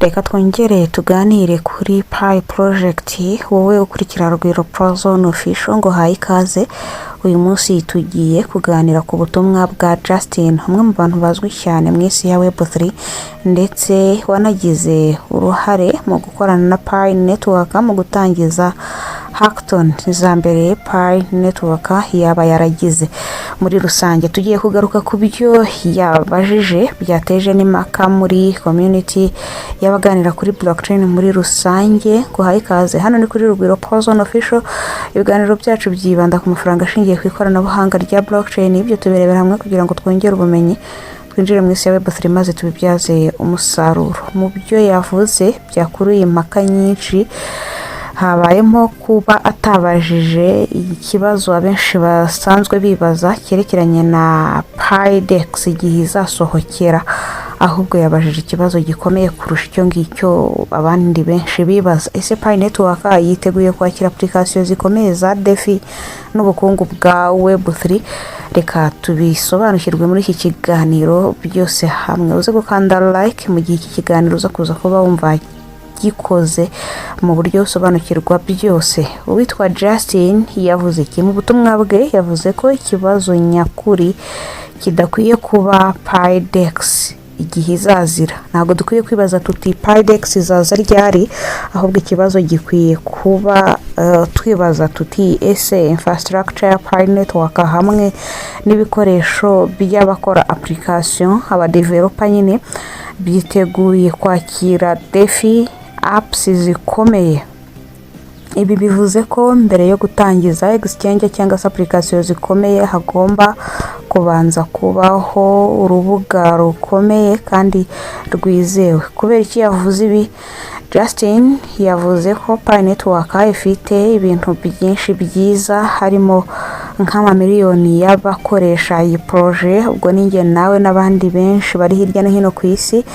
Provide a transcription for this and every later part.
Reka twongere tuganire kuri Pi project wowe ukurikira Rugwiro Prozone official ngo hayi ikaze. Uyu munsi tugiye kuganira ku butumwa bwa Justin, umwe mu bantu bazwi cyane mu isi ya Web3 ndetse wanagize uruhare mu gukorana na Pi Network mu gutangiza hackathon za mbere Pi Network yaba yaragize. Muri rusange tugiye kugaruka ku byo yabajije byateje n'imaka muri community y'abaganira kuri blockchain muri rusange. Ko hayi ikaze hano ni kuri Rugwiro Prozone official. Ibiganiro byacu byibanda ku mafaranga ashingiye ku ikoranabuhanga rya blockchain, ibyo tubirebera hamwe kugira ngo twongere ubumenyi twinjire mu isi ya Web3 maze tubibyaze umusaruro. Mu byo yavuze byakuruye impaka nyinshi, habayemo kuba atabajije ikibazo abenshi basanzwe bibaza cyerekeranye na PiDEX igihe izasohokera, ahubwo yabajije ikibazo gikomeye kurusha icyo ngicyo abandi benshi bibaza. Ese Pi Network yiteguye kwakira application zikomeye za DeFi n'ubukungu bwa Web3? Reka tubisobanukirwe muri iki kiganiro byose hamwe. Uze gukanda like mu gihe iki kiganiro uza kuza kuba wumva gikoze mu buryo usobanukirwa byose. Uwitwa Justin yavuze iki mu butumwa bwe? Yavuze ko ikibazo nyakuri kidakwiye kuba PiDEX igihe izazira. Ntabwo dukwiye kwibaza tuti PiDEX izaza ryari, ahubwo ikibazo gikwiye kuba twibaza tuti ese infrastructure ya Pi Network hamwe n'ibikoresho by'abakora application aba developer nyine byiteguye kwakira DeFi Apps zikomeye. Ibi bivuze ko mbere yo gutangiza exchange cyangwa application zikomeye hagomba kubanza kubaho urubuga rukomeye kandi rwizewe. Kubera iki yavuze ibi? Justin yavuze ko Pi Network ifite ibintu byinshi byiza, harimo nk'amamiliyoni y'abakoresha iyi projet. Ubwo ninjye nawe n'abandi benshi bari hirya no hino ku isi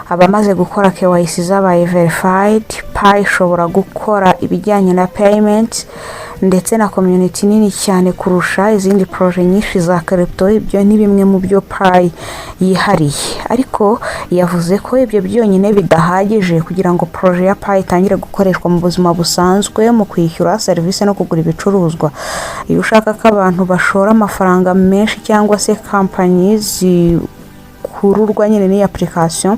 abamaze gukora KYC zabaye verified. Pi ishobora gukora ibijyanye na payment ndetse na community nini cyane kurusha izindi projet nyinshi za crypto. Ibyo ni bimwe mu byo Pi yihariye, ariko yavuze ko ibyo byonyine bidahagije kugira ngo projet ya Pi itangire gukoreshwa mu buzima busanzwe mu kwishyura service no kugura ibicuruzwa. Iyo ushaka ko abantu bashora amafaranga menshi cyangwa se companies zikururwa nyine ni application,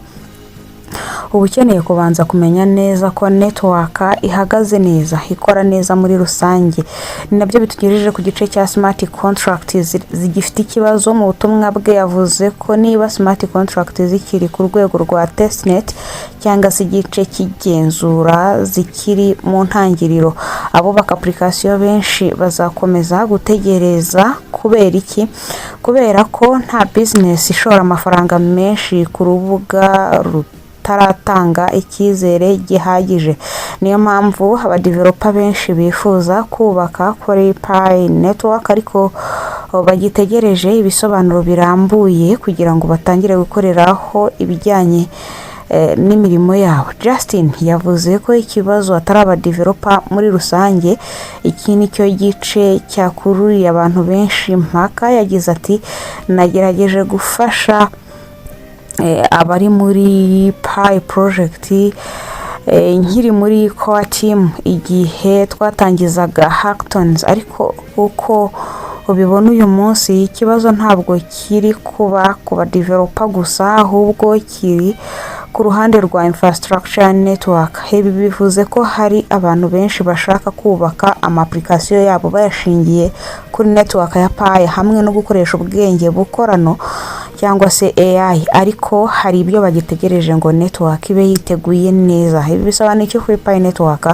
ubu ukeneye kubanza kumenya neza ko network ihagaze neza, ikora neza muri rusange. Ni nabyo bitugejeje ku gice cya smart contracts zigifite ikibazo. Mu butumwa bwe yavuze ko niba smart contracts zikiri ku rwego rwa testnet cyangwa se igice cy'igenzura zikiri mu ntangiriro, abubaka application benshi bazakomeza gutegereza. Kubera iki? Kubera ko nta business ishora amafaranga menshi ku rubuga taratanga icyizere gihagije. Niyo mpamvu aba developer benshi bifuza kubaka kuri Pi Network ariko bagitegereje ibisobanuro birambuye kugira ngo batangire gukoreraho ibijyanye n'imirimo yabo. Justin yavuze ko ikibazo atari aba developer muri rusange, iki ni cyo gice cyakururiye abantu benshi impaka. Yagize ati nagerageje gufasha abari muri Pi project nkiri muri core team igihe twatangizaga hackathons, ariko uko ubibona uyu munsi ikibazo ntabwo kiri kuba kuba developer gusa, ahubwo kiri ku ruhande rwa infrastructure network. Ibi bivuze ko hari abantu benshi bashaka kubaka ama application yabo bayashingiye kuri network ya Pi hamwe no gukoresha ubwenge bukorano cyangwa se AI, ariko hari ibyo bagitegereje ngo network ibe yiteguye neza. Ibi bisobanuye iki kuri Pi Network?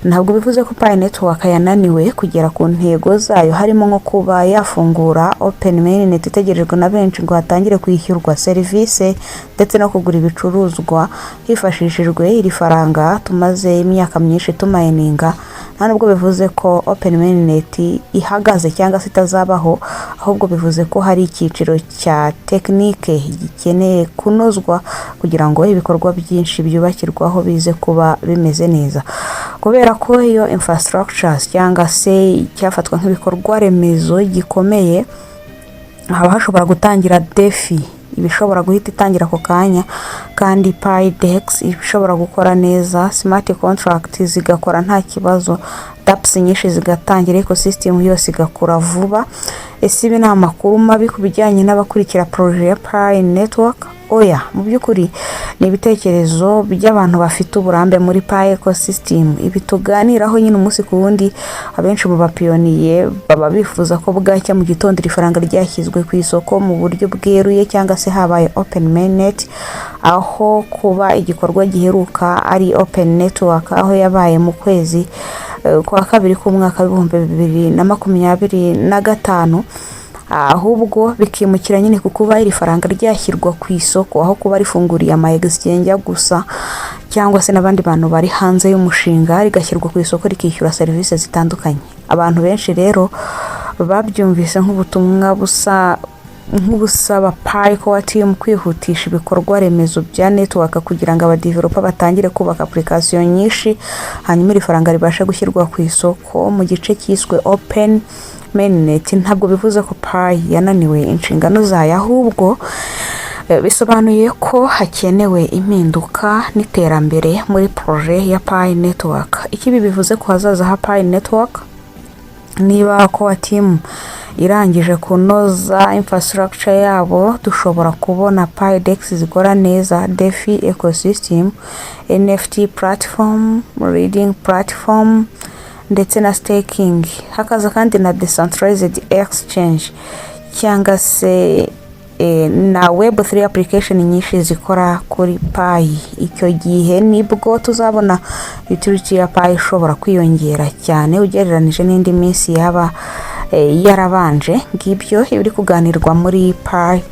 Ntabwo bivuze ko Pi Network yananiwe kugera ku ntego zayo, harimo nko kuba yafungura Open Mainnet itegerejwe na benshi ngo hatangire kwishyurwa service ndetse no kugura ibicuruzwa hifashishijwe iri faranga tumaze imyaka myinshi tumayininga. Nta nubwo bivuze ko Open Mainnet ihagaze cyangwa se itazabaho, ahubwo bivuze ko hari icyiciro cya tekinike gikeneye kunozwa kugira ngo ibikorwa byinshi byubakirwaho bize kuba bimeze neza. Kubera ko iyo infrastructures cyangwa se cyafatwa nk'ibikorwa remezo gikomeye, haba hashobora gutangira DeFi ibishobora guhita itangira ako kanya, kandi PiDEX ibishobora gukora neza, smart contract zigakora nta kibazo, dApps nyinshi zigatangira, ecosystem yose igakura vuba. Ese ibi ni amakuru mabi ku bijyanye n'abakurikira projet ya Pi Network? Oya, mu by'ukuri ni ibitekerezo by'abantu bafite uburambe muri Pi ecosystem. Ibi tuganiraho nyine umunsi ku wundi, abenshi mu bapiyoniye baba bifuza ko bwacya mu gitondo ifaranga ryashyizwe ku isoko mu buryo bweruye, cyangwa se habaye Open Mainnet, aho kuba igikorwa giheruka ari Open Network, aho yabaye mu kwezi kwa kabiri k'umwaka w'2025, ahubwo bikimukira nyine kukuba iri faranga ryashyirwa ku isoko, aho kuba rifunguriye ama exchange gusa, cyangwa se n'abandi bantu bari hanze y'umushinga, rigashyirwa ku isoko rikishyura serivisi zitandukanye. Abantu benshi rero babyumvise nk'ubutumwa nk'ubusaba Pi Core Team kwihutisha ibikorwa remezo bya network kugira ngo abadeveloper batangire kubaka application nyinshi, hanyuma iri faranga ribashe gushyirwa ku isoko mu gice cyiswe Open Mainnet. Ntabwo bivuze ko Pi yananiwe inshingano zayo, ahubwo bisobanuye ko hakenewe impinduka n'iterambere muri projet ya Pi Network. Ikibi bivuze ko hazaza ha Pi Network niba Core Team irangije kunoza infrastructure yabo, dushobora kubona PiDEX zikora neza, DeFi ecosystem, NFT platform, reading platform, ndetse na staking. Hakaza kandi na decentralized exchange, cyangwa se na Web3 application nyinshi zikora kuri Pi. Icyo gihe nibwo tuzabona utility ya Pi ishobora kwiyongera cyane ugereranije n'indi minsi yaba yarabanje. Ngibyo ibiri kuganirwa muri Pi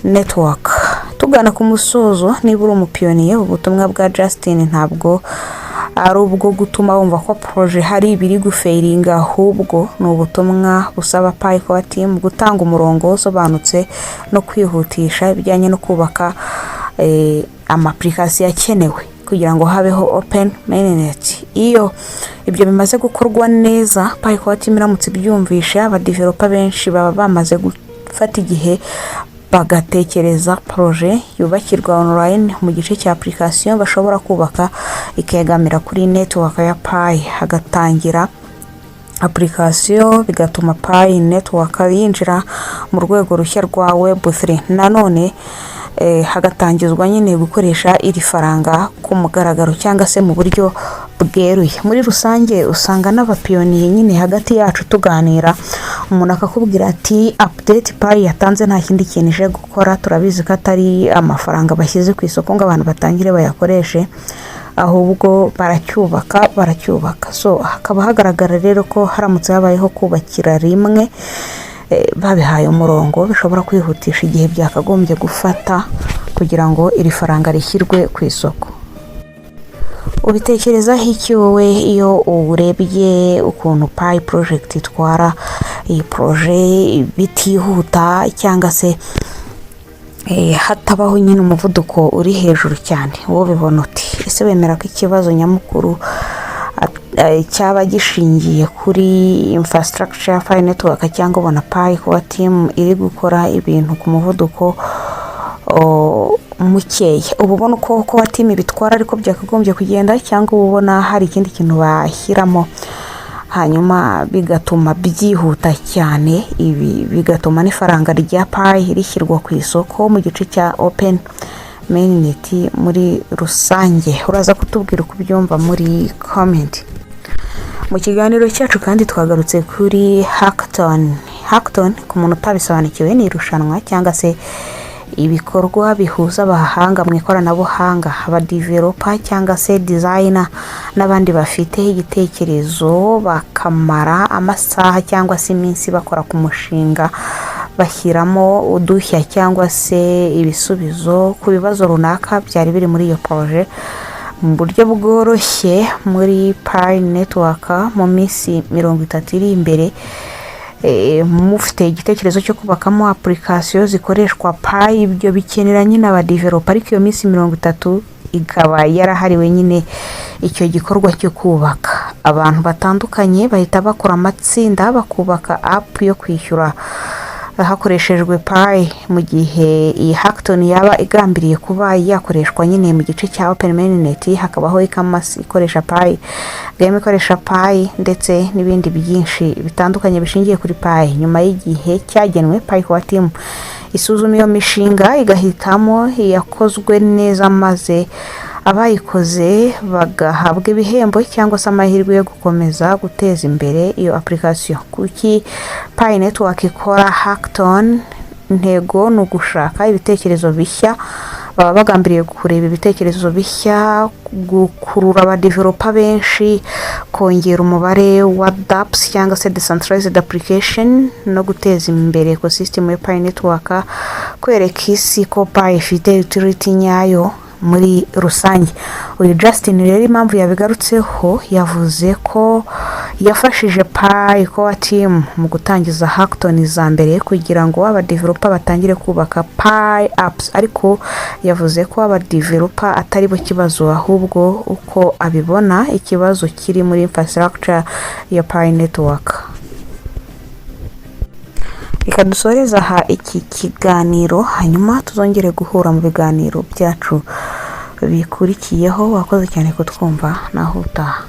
Network. Tugana ku musozo, niba uri umupiyoniye, ubutumwa bwa Justin ntabwo ari ubwo gutuma wumva ko projet hari ibiri gufailinga, ahubwo ni ubutumwa busaba Pi Core Team gutanga umurongo usobanutse no kwihutisha ibijyanye no kubaka ama-application yakenewe kugira ngo habeho Open Mainnet. Iyo ibyo bimaze gukorwa neza, Pi Core Team iramutse byumvisha, abadeveloper benshi baba bamaze gufata igihe bagatekereza projet yubakirwa online mu gice cya application bashobora kubaka ikegamira kuri network ya Pi, hagatangira application, bigatuma Pi Network yinjira mu rwego rushya rwa Web3. Nanone hagatangizwa nyine gukoresha iri faranga ku mugaragaro cyangwa se mu buryo bweruye. Muri rusange usanga n'abapiyoniye nyine hagati yacu tuganira, umuntu akakubwira ati update Pi yatanze nta kindi kintu ije gukora, turabizi ko atari amafaranga bashyize ku isoko ngo abantu batangire bayakoreshe, ahubwo baracyubaka. So hakaba hagaragara rero ko haramutse habayeho kubakira rimwe, babihaye umurongo, bishobora kwihutisha igihe byakagombye gufata kugira ngo iri faranga rishyirwe ku isoko. Ubitekerezaho iki wowe iyo urebye ukuntu Pi project itwara iyi projet bitihuta, cyangwa se hatabaho nyine umuvuduko uri hejuru cyane? Wowe bibona uti? Ese wemera ko ikibazo nyamukuru cyaba gishingiye kuri infrastructure ya Pi Network, cyangwa ubona Pi Core Team iri gukora ibintu ku muvuduko mukeya? Ubona uko Core Team bitwara ariko byakagombye kugenda, cyangwa ubona hari ikindi kintu bashyiramo hanyuma bigatuma byihuta cyane, ibi bigatuma n'ifaranga rya Pi rishyirwa ku isoko mu gice cya Open Mainnet muri rusange? Uraza kutubwira uko ubyumva muri comment. Mu kiganiro cyacu kandi twagarutse kuri hackathon. Ku muntu utabisobanukiwe, ni irushanwa cyangwa se ibikorwa bihuza abahanga mu ikoranabuhanga, abadeveloper cyangwa se designer n'abandi bafite igitekerezo, bakamara amasaha cyangwa se iminsi bakora ku mushinga, bashyiramo udushya cyangwa se ibisubizo ku bibazo runaka byari biri muri iyo projet mu buryo bworoshye muri Pi Network. Mu minsi 30 iri imbere, mufite igitekerezo cyo kubakamo application zikoreshwa Pi, ibyo bikenera nyine abadeveloper, ariko iyo minsi 30 ikaba yarahariwe nyine icyo gikorwa cyo kubaka. Abantu batandukanye bahita bakora amatsinda bakubaka app yo kwishyura hakoreshejwe Pi mu gihe iyi hackathon yaba igambiriye kuba yakoreshwa nyine mu gice cya Open Mainnet, hakabaho e-commerce ikoresha Pi, game ikoresha Pi ndetse n'ibindi byinshi bitandukanye bishingiye kuri Pi. Nyuma y'igihe cyagenwe, Pi Core team isuzuma iyo mishinga igahitamo yakozwe neza, maze abayikoze bagahabwa ibihembo cyangwa se amahirwe yo gukomeza guteza imbere iyo application. Kuki Pi network ikora hackathon? Intego ni ugushaka ibitekerezo bishya, baba bagambiriye kureba ibitekerezo bishya, gukurura aba developer benshi, kongera umubare wa dApps cyangwa se decentralized application, no guteza imbere ecosystem ya Pi network, kwereka isi ko Pi ifite utility nyayo muri rusange. Uyu Justin rero impamvu yabigarutseho, yavuze ko yafashije Pi Core team mu gutangiza hackathon za mbere kugira ngo aba developer batangire kubaka Pi Apps, ariko yavuze ko aba developer atari bo kibazo, ahubwo uko abibona ikibazo kiri muri infrastructure ya Pi network. Reka dusoreza aha iki kiganiro, hanyuma tuzongere guhura mu biganiro byacu bikurikiyeho. Wakoze cyane kutwumva, naho utaha.